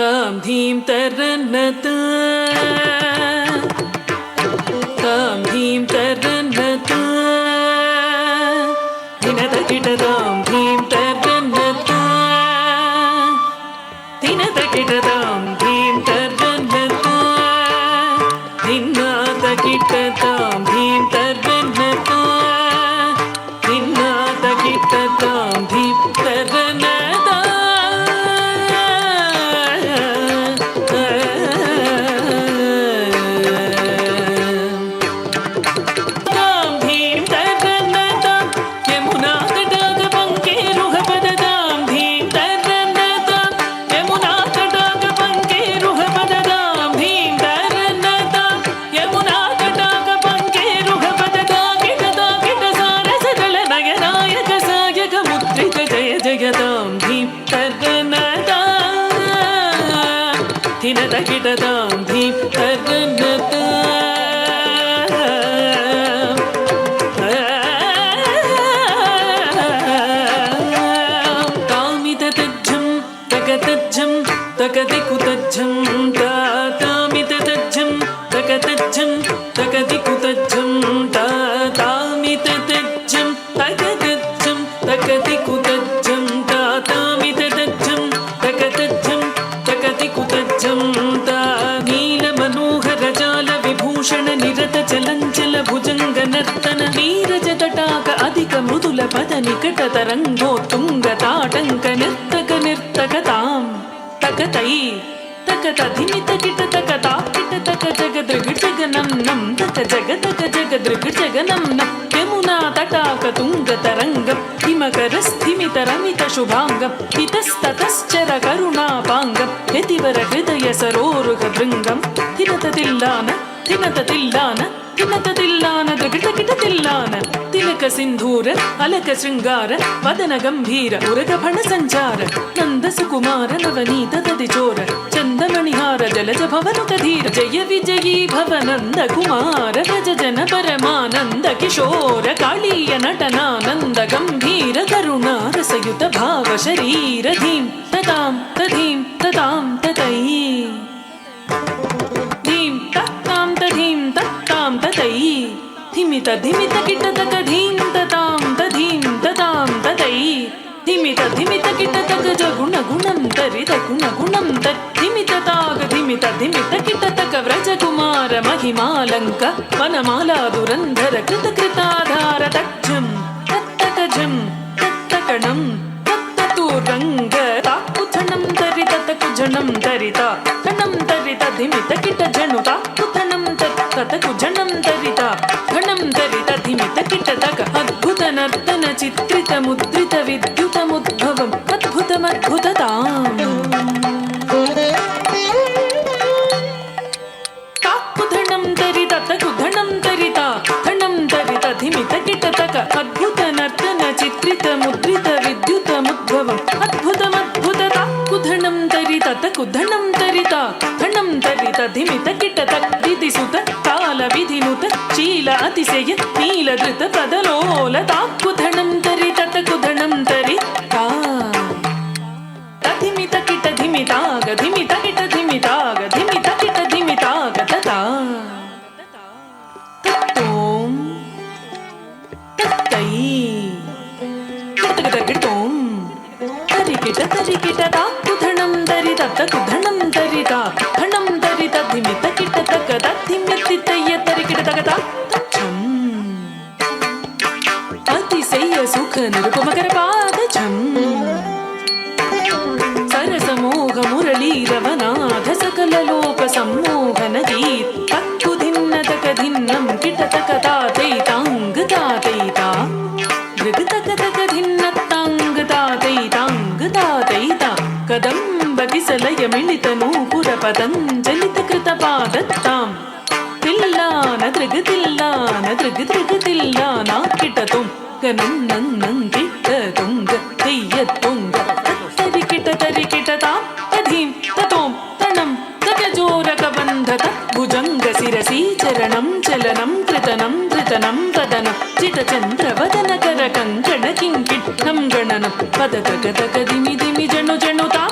तां धीं तरन्नता तां धीं तरन्नता दिनतकिटतां धीं तरन्नता दिनतकिटतां धीं तरन्नता दिन्नातकिटतां धीं तरन्नता दिन्नातकिटतां धीं तरन्नता दिनतकिटतां धीं तरन्नता तामिततज्जं तकतज्जं तकदिकुतज्जं तामिततज्जं तकतज्जं तकदिकुतज्जं तामिततज्जं तकतज्जं तकदिकुतज्जं तामिततज्जं तकतज्जं नीलमनोहरजाल विभूषण निरत चलञ्चल भुजंग नर्तन नीरजतटाक अधिक मृदुल पद निकट तरंगोत्तुंग ताटंक निर्तक निर्तकतां तकतै तकतधिमित किट तकता किट तक जगदृग जगनं नं तक जगतक जगदृग जगनं नं यमुना तटाक तुंग तरंग हिमकर स्थिमित रमित शुभांग हितस्ततश्चर करुणापांग यतिवर हृदय सरोरुह भृंगं तिनततिल्लान तिनततिल्लान तिनततिल्लान दृगटकिटतिल्लान तिलक सिंधूर अलक श्रृंगार वदन गंभीर उरग फण संचार नंद सुकुमार नवनीत तदिचोर चंदमणिहार जलज भवनुत धीर जय विजयी भव नंद कुमार भज जन परमानंद किशोर कालीय नटनानंद गंभीर करुणा रसयुत भाव शरीर धीं ततां तधीं ततां ततै धीं तत्तां तधीं तत्तां ततै धिमित धिमित किट तक धीं ततां तधीं ततां ततै धिमित धिमित किट तक जगुण गुणं तरित गुण गुणं तद्धिमित ताग धिमित धिमित किट तक व्रज कुमार महिमालंक वनमाला दुरंधर कृत कृताधार तज्जं तत्तकजं तत्तकणं तत्ततुरंग ताकुथनं तरित तकुजनं तरिता कणं तरित धिमित किट जनुता कुथनं तत्तकुजनं तरिता घनं तरित धिमित किट तक अद्भुत नर्तन चित्रित मुद्रित विद्युतमुद्भवम् अद्भुतमद्भुतताम् ताकुधनं तरित तकुधनं तरिता घनं तरित धिमित किट तक अद्भुत नर्तन चित्रित मुद्रित विद्युतमुद्भवम् अद्भुतमद्भुतता कुधनं तरित तकुधनं तरिता घनं तरित धिमित किट तक विधिसुत काल विधिनुत शील अतिशय नील धृत पदलोल ताकुधनं तरित तकुधनं तरिता तधिमित किट धिमिताग धिमित किट धिमिताग धिमित किट धिमिताग तथा तत्तों तत्तै तत्तगतगितों तरिकिट तरिकिट ताकुधनं तरित तकुधनं तरिता घनं तरित धिमित किट तक तद्धिमितितय तरिकिट तगता तच्छम् अतिशय सुख निरुपमकर पादछम् सरसमोह मुरली रवनाथ सकल लोक सम्मोहन गीत तक्कुधिन्न तक धिन्नं किट तक तातैतांग तातैता दृग तक तक धिन्न तांग तातैतांग तातैता कदम्ब किसलय मिलित नूपुर पतञ्जलित कृत पादत्तां तिल्लान दृग दृग तिल्लाना किटतुं गनं नन्नं किट तुंग तेय्य तुंग तरिकिट तां तधीं ततों तणं तजोरक बन्धत भुजंग शिरसि चरणं चलनं कृतनं धृतनं वदनं चितचन्द्र वदन कर कंकण किङ्किट् गणनं पदतक तक दिमि दिमि जनु जनुता